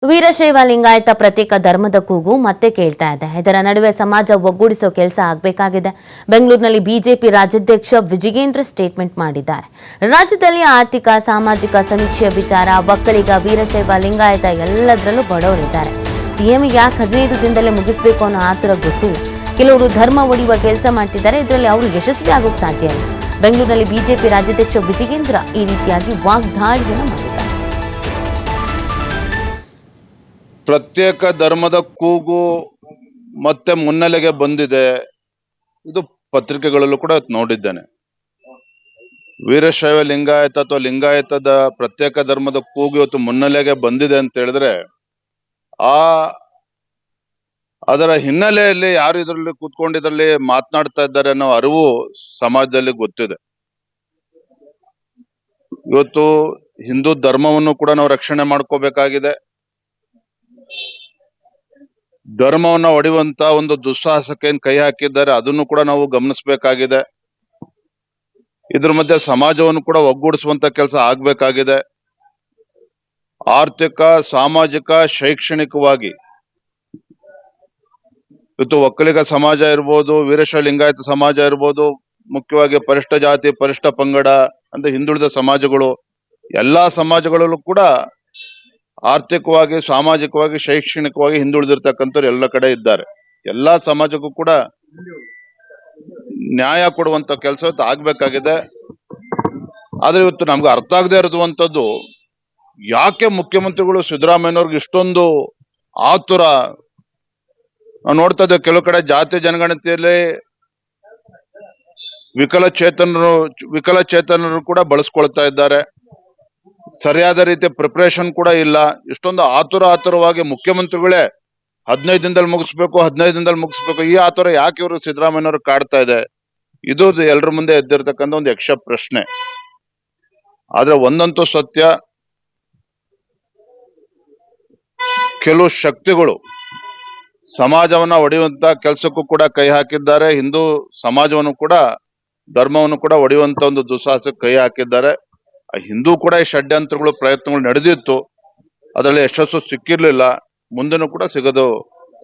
ವೀರಶೈವ ಲಿಂಗಾಯತ ಪ್ರತ್ಯೇಕ ಧರ್ಮದ ಕೂಗು ಮತ್ತೆ ಕೇಳ್ತಾ ಇದೆ. ಇದರ ನಡುವೆ ಸಮಾಜ ಒಗ್ಗೂಡಿಸೋ ಕೆಲಸ ಆಗಬೇಕಾಗಿದೆ. ಬೆಂಗಳೂರಿನಲ್ಲಿ ಬಿಜೆಪಿ ರಾಜ್ಯಾಧ್ಯಕ್ಷ ವಿಜಯೇಂದ್ರ ಸ್ಟೇಟ್ಮೆಂಟ್ ಮಾಡಿದ್ದಾರೆ. ರಾಜ್ಯದಲ್ಲಿ ಆರ್ಥಿಕ ಸಾಮಾಜಿಕ ಸಮೀಕ್ಷೆಯ ವಿಚಾರ, ಒಕ್ಕಲಿಗ, ವೀರಶೈವ ಲಿಂಗಾಯತ ಎಲ್ಲದರಲ್ಲೂ ಬಡವರಿದ್ದಾರೆ. ಸಿಎಂ ಯಾಕೆ 15 ದಿನದಲ್ಲೇ ಮುಗಿಸಬೇಕು ಅನ್ನೋ ಆತುರ ಗೊತ್ತಿಲ್ಲ. ಕೆಲವರು ಧರ್ಮ ಒಡೆಯುವ ಕೆಲಸ ಮಾಡ್ತಿದ್ದಾರೆ. ಇದರಲ್ಲಿ ಅವರು ಯಶಸ್ವಿ ಆಗೋಕೆ ಸಾಧ್ಯ ಇಲ್ಲ. ಬೆಂಗಳೂರಿನಲ್ಲಿ ಬಿಜೆಪಿ ರಾಜ್ಯಾಧ್ಯಕ್ಷ ವಿಜಯೇಂದ್ರ ಈ ರೀತಿಯಾಗಿ ವಾಗ್ದಾಳಿಯನ್ನು ಮಾಡಿದ್ದಾರೆ. ಪ್ರತ್ಯೇಕ ಧರ್ಮದ ಕೂಗು ಮತ್ತೆ ಮುನ್ನೆಲೆಗೆ ಬಂದಿದೆ. ಇದು ಪತ್ರಿಕೆಗಳಲ್ಲೂ ಕೂಡ ನೋಡಿದ್ದೇನೆ. ವೀರಶೈವ ಲಿಂಗಾಯತ ಅಥವಾ ಲಿಂಗಾಯತದ ಪ್ರತ್ಯೇಕ ಧರ್ಮದ ಕೂಗು ಇವತ್ತು ಮುನ್ನೆಲೆಗೆ ಬಂದಿದೆ ಅಂತ ಹೇಳಿದ್ರೆ ಅದರ ಹಿನ್ನೆಲೆಯಲ್ಲಿ ಯಾರು ಇದರಲ್ಲಿ ಕೂತ್ಕೊಂಡಿದ್ರಲ್ಲಿ ಮಾತನಾಡ್ತಾ ಇದ್ದಾರೆ ಅನ್ನೋ ಅರಿವು ಸಮಾಜದಲ್ಲಿ ಗೊತ್ತಿದೆ. ಇವತ್ತು ಹಿಂದೂ ಧರ್ಮವನ್ನು ಕೂಡ ನಾವು ರಕ್ಷಣೆ ಮಾಡ್ಕೋಬೇಕಾಗಿದೆ. ಧರ್ಮವನ್ನ ಒಡೆಯುವಂತ ಒಂದು ದುಸ್ಸಾಹಸಕ್ಕೆ ಏನ್ ಕೈ ಹಾಕಿದ್ದಾರೆ ಅದನ್ನು ಕೂಡ ನಾವು ಗಮನಿಸಬೇಕಾಗಿದೆ. ಇದ್ರ ಮಧ್ಯೆ ಸಮಾಜವನ್ನು ಕೂಡ ಒಗ್ಗೂಡಿಸುವಂತ ಕೆಲಸ ಆಗ್ಬೇಕಾಗಿದೆ. ಆರ್ಥಿಕ, ಸಾಮಾಜಿಕ, ಶೈಕ್ಷಣಿಕವಾಗಿ ಇವತ್ತು ಒಕ್ಕಲಿಗ ಸಮಾಜ ಇರ್ಬೋದು, ವೀರಶೈವ ಲಿಂಗಾಯತ ಸಮಾಜ ಇರ್ಬೋದು, ಮುಖ್ಯವಾಗಿ ಪರಿಷ್ಠ ಜಾತಿ, ಪರಿಷ್ಠ ಪಂಗಡ ಅಂತ ಹಿಂದುಳಿದ ಸಮಾಜಗಳು, ಎಲ್ಲಾ ಸಮಾಜಗಳಲ್ಲೂ ಕೂಡ ಆರ್ಥಿಕವಾಗಿ, ಸಾಮಾಜಿಕವಾಗಿ, ಶೈಕ್ಷಣಿಕವಾಗಿ ಹಿಂದುಳಿದಿರ್ತಕ್ಕಂಥವ್ರು ಎಲ್ಲ ಕಡೆ ಇದ್ದಾರೆ. ಎಲ್ಲಾ ಸಮಾಜಕ್ಕೂ ಕೂಡ ನ್ಯಾಯ ಕೊಡುವಂತ ಕೆಲಸ ಇವತ್ತು ಆಗ್ಬೇಕಾಗಿದೆ. ಆದ್ರೆ ಇವತ್ತು ನಮ್ಗೆ ಅರ್ಥ ಆಗದೆ ಇರುವಂತದ್ದು, ಯಾಕೆ ಮುಖ್ಯಮಂತ್ರಿಗಳು ಸಿದ್ದರಾಮಯ್ಯನವ್ರಿಗೆ ಇಷ್ಟೊಂದು ಆತುರ? ನಾವು ನೋಡ್ತಾ ಇದ್ದೇವೆ, ಕೆಲವು ಕಡೆ ಜಾತಿ ಜನಗಣತಿಯಲ್ಲಿ ವಿಕಲಚೇತನರು ಕೂಡ ಬಳಸ್ಕೊಳ್ತಾ ಇದ್ದಾರೆ. ಸರಿಯಾದ ರೀತಿಯ ಪ್ರಿಪರೇಷನ್ ಕೂಡ ಇಲ್ಲ. ಇಷ್ಟೊಂದು ಆತುರವಾಗಿ ಮುಖ್ಯಮಂತ್ರಿಗಳೇ 15 ದಿನದಲ್ಲಿ ಮುಗಿಸ್ಬೇಕು, ಈ ಆತುರ ಯಾಕೆ ಇವರು ಸಿದ್ದರಾಮಯ್ಯನವರು ಕಾಡ್ತಾ ಇದೆ? ಇದು ಎಲ್ಲರ ಮುಂದೆ ಎದ್ದಿರ್ತಕ್ಕಂಥ ಒಂದು ಯಕ್ಷ ಪ್ರಶ್ನೆ. ಆದ್ರೆ ಒಂದಂತೂ ಸತ್ಯ, ಕೆಲವು ಶಕ್ತಿಗಳು ಸಮಾಜವನ್ನ ಒಡೆಯುವಂತ ಕೆಲಸಕ್ಕೂ ಕೂಡ ಕೈ ಹಾಕಿದ್ದಾರೆ. ಹಿಂದೂ ಸಮಾಜವನ್ನು ಕೂಡ, ಧರ್ಮವನ್ನು ಕೂಡ ಒಡೆಯುವಂತ ಒಂದು ದುಸ್ಸಾಹಸಕ್ಕೆ ಕೈ ಹಾಕಿದ್ದಾರೆ. ಹಿಂದೂ ಕೂಡ ಈ ಷಡ್ಯಂತ್ರಗಳು, ಪ್ರಯತ್ನಗಳು ನಡೆದಿತ್ತು. ಅದರಲ್ಲಿ ಯಶಸ್ಸು ಸಿಕ್ಕಿರ್ಲಿಲ್ಲ, ಮುಂದೆನೂ ಕೂಡ ಸಿಗೋದು